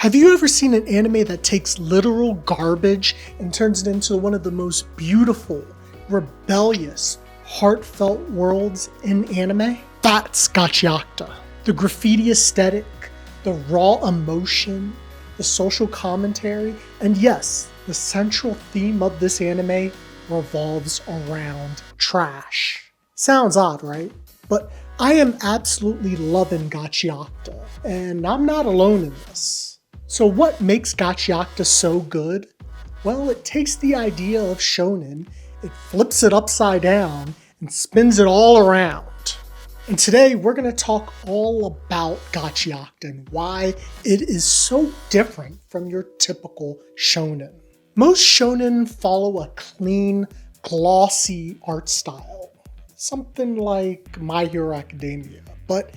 Have you ever seen an anime that takes literal garbage and turns it into one of the most beautiful, rebellious, heartfelt worlds in anime? That's Gachiakuta. The graffiti aesthetic, the raw emotion, the social commentary, and yes, the central theme of this anime revolves around trash. Sounds odd, right? But I am absolutely loving Gachiakuta, and I'm not alone in this. So what makes Gachiakuta so good? Well, it takes the idea of shonen, it flips it upside down, and spins it all around. And today we're going to talk all about Gachiakuta and why it is so different from your typical shonen. Most shonen follow a clean, glossy art style, something like My Hero Academia, but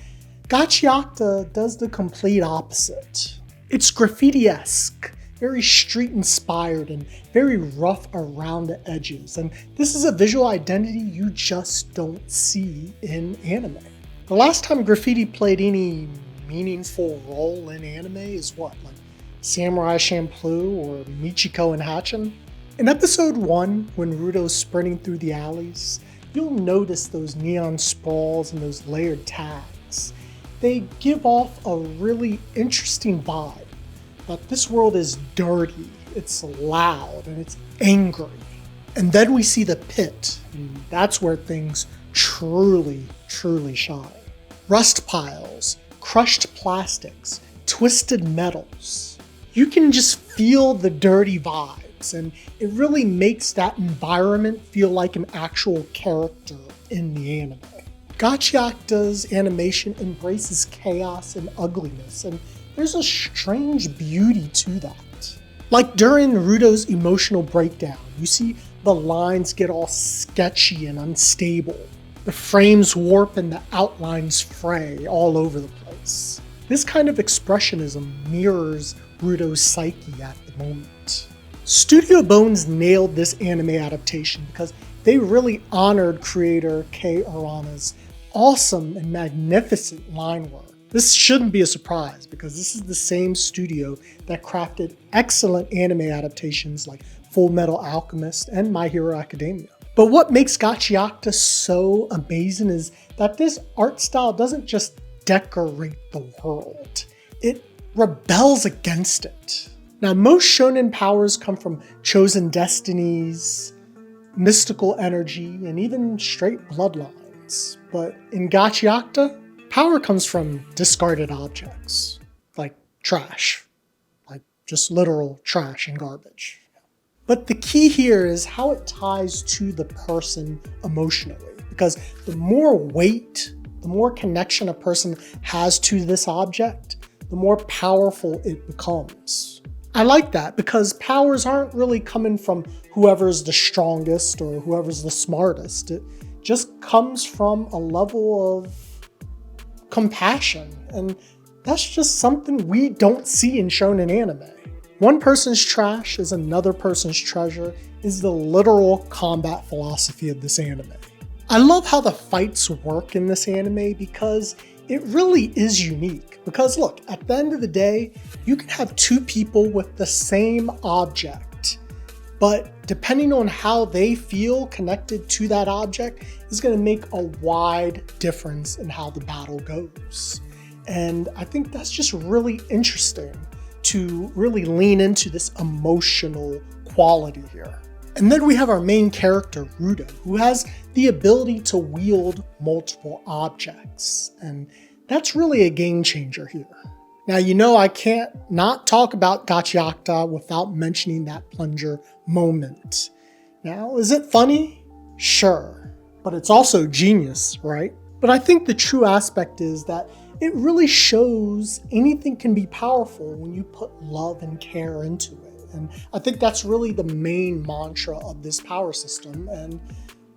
Gachiakuta does the complete opposite. It's graffiti-esque, very street-inspired, and very rough around the edges, and this is a visual identity you just don't see in anime. The last time graffiti played any meaningful role in anime is what, like Samurai Champloo or Michiko and Hatchin? In episode 1, when Ruto's sprinting through the alleys, you'll notice those neon sprawls and those layered tags. They give off a really interesting vibe that this world is dirty, it's loud, and it's angry. And then we see the pit, and that's where things truly shine. Rust piles, crushed plastics, twisted metals. You can just feel the dirty vibes, and it really makes that environment feel like an actual character in the anime. Gachiakuta's animation embraces chaos and ugliness, and there's a strange beauty to that. Like during Ruto's emotional breakdown, you see the lines get all sketchy and unstable. The frames warp and the outlines fray all over the place. This kind of expressionism mirrors Ruto's psyche at the moment. Studio Bones nailed this anime adaptation because they really honored creator Kei Arana's awesome and magnificent line work. This shouldn't be a surprise because this is the same studio that crafted excellent anime adaptations like Full Metal Alchemist and My Hero Academia. But what makes Gachiakuta so amazing is that this art style doesn't just decorate the world, it rebels against it. Now, most shonen powers come from chosen destinies, mystical energy, and even straight bloodlines. But in Gachiakuta, power comes from discarded objects, like trash, like just literal trash and garbage. But the key here is how it ties to the person emotionally, because the more weight, the more connection a person has to this object, the more powerful it becomes. I like that because powers aren't really coming from whoever's the strongest or whoever's the smartest. It just comes from a level of compassion, and that's just something we don't see in shonen anime. One person's trash is another person's treasure is the literal combat philosophy of this anime. I love how the fights work in this anime because it really is unique. Because look, at the end of the day, you can have two people with the same object, but depending on how they feel connected to that object is going to make a wide difference in how the battle goes. And I think that's just really interesting to really lean into this emotional quality here. And then we have our main character, Ruto, who has the ability to wield multiple objects. And that's really a game changer here. Now, you know I can't not talk about Gachiakuta without mentioning that plunger moment. Now, is it funny? Sure, but it's also genius, right? But I think the true aspect is that it really shows anything can be powerful when you put love and care into it. And I think that's really the main mantra of this power system, and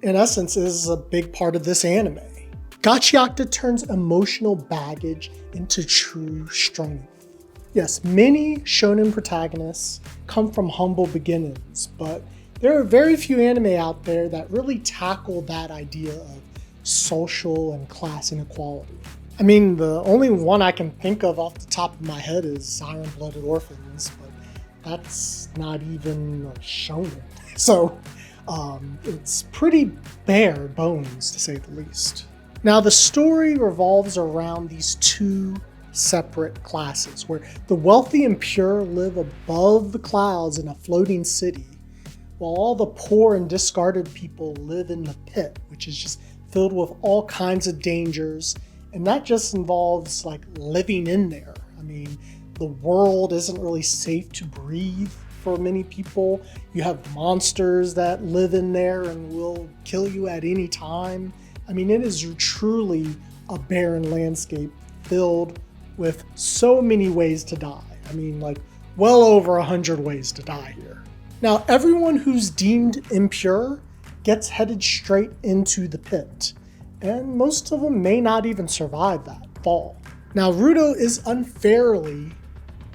in essence is a big part of this anime. Gachiakuta turns emotional baggage into true strength. Yes, many shonen protagonists come from humble beginnings, but there are very few anime out there that really tackle that idea of social and class inequality. I mean, the only one I can think of off the top of my head is Iron-Blooded Orphans, but that's not even a shonen. So it's pretty bare bones, to say the least. Now, the story revolves around these two separate classes, where the wealthy and pure live above the clouds in a floating city, while all the poor and discarded people live in the pit, which is just filled with all kinds of dangers. And that just involves like living in there. I mean, the world isn't really safe to breathe for many people. You have monsters that live in there and will kill you at any time. I mean, it is truly a barren landscape filled with so many ways to die. I mean, like well over 100 ways to die here. Now, everyone who's deemed impure gets headed straight into the pit, and most of them may not even survive that fall. Now, Rudo is unfairly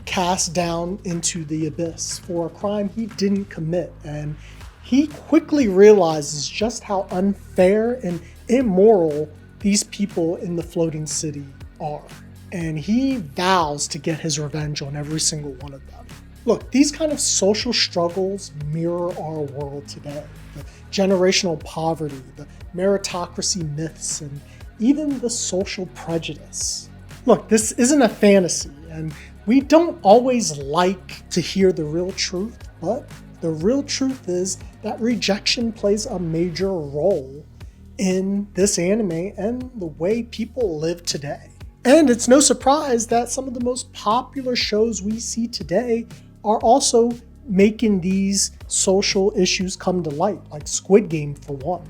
cast down into the abyss for a crime he didn't commit, and he quickly realizes just how unfair and immoral these people in the floating city are, and he vows to get his revenge on every single one of them. Look, these kind of social struggles mirror our world today. The generational poverty, the meritocracy myths, and even the social prejudice. Look, this isn't a fantasy, and we don't always like to hear the real truth, but the real truth is that rejection plays a major role in this anime and the way people live today. And it's no surprise that some of the most popular shows we see today are also making these social issues come to light, like Squid Game for one.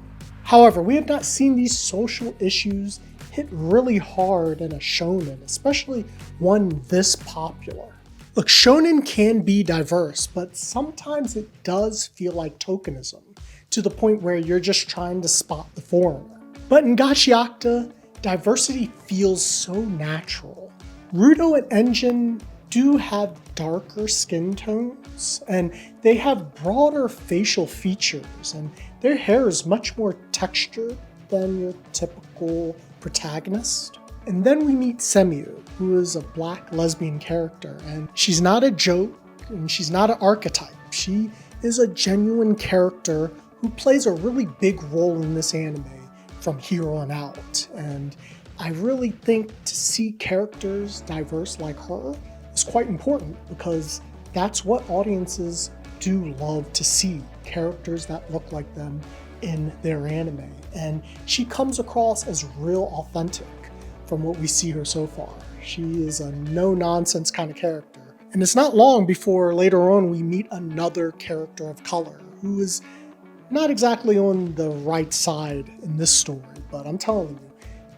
However, we have not seen these social issues hit really hard in a shonen, especially one this popular. Look, shonen can be diverse, but sometimes it does feel like tokenism, to the point where you're just trying to spot the foreigner. But in Gachiakuta, diversity feels so natural. Rudo and Engine do have darker skin tones, and they have broader facial features, and their hair is much more textured than your typical protagonist. And then we meet Semiu, who is a black lesbian character, and she's not a joke, and she's not an archetype. She is a genuine character who plays a really big role in this anime from here on out. And I really think to see characters diverse like her is quite important, because that's what audiences do love to see, characters that look like them in their anime. And she comes across as real authentic from what we see her so far. She is a no-nonsense kind of character. And it's not long before later on we meet another character of color who is not exactly on the right side in this story, but I'm telling you,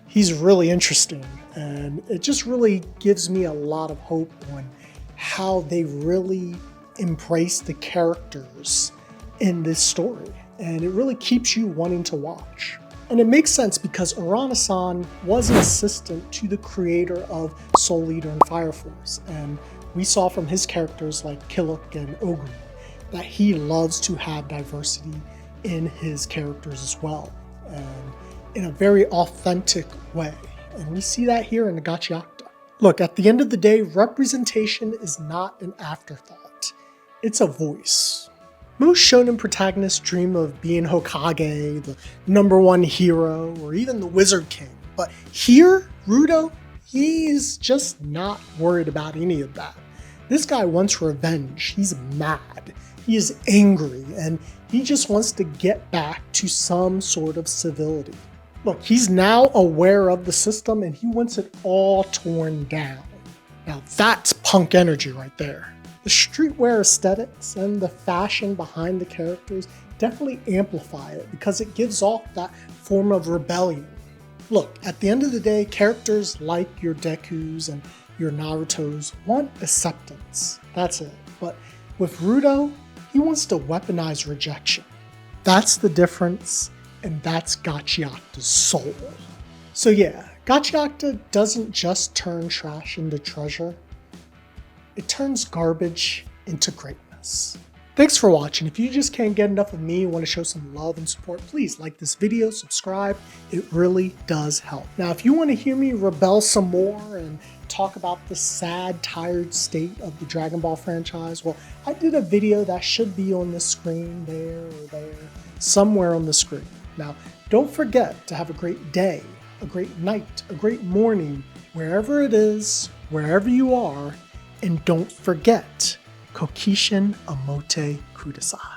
he's really interesting, and it just really gives me a lot of hope on how they really embrace the characters in this story, and it really keeps you wanting to watch. And it makes sense because Urana-san was an assistant to the creator of Soul Eater and Fire Force, and we saw from his characters like Killuk and Oguri that he loves to have diversity in his characters as well, and in a very authentic way. And we see that here in the Gachiakuta. Look, at the end of the day, representation is not an afterthought. It's a voice. Most shonen protagonists dream of being Hokage, the #1 hero, or even the Wizard King. But here, Rudo, he's just not worried about any of that. This guy wants revenge. He's mad. He is angry, and he just wants to get back to some sort of civility. Look, he's now aware of the system, and he wants it all torn down. Now that's punk energy right there. The streetwear aesthetics and the fashion behind the characters definitely amplify it because it gives off that form of rebellion. Look, at the end of the day, characters like your Dekus and your Narutos want acceptance. That's it. But with Rudo, he wants to weaponize rejection. That's the difference, and that's Gachiakuta's soul. So yeah, Gachiakuta doesn't just turn trash into treasure. It turns garbage into greatness. Thanks for watching. If you just can't get enough of me and want to show some love and support, please like this video, subscribe. It really does help. Now, if you want to hear me rebel some more and talk about the sad, tired state of the Dragon Ball franchise, well, I did a video that should be on the screen there or there, somewhere on the screen. Now, don't forget to have a great day, a great night, a great morning, wherever it is, wherever you are, and don't forget, Kokishin Amote Kudasai.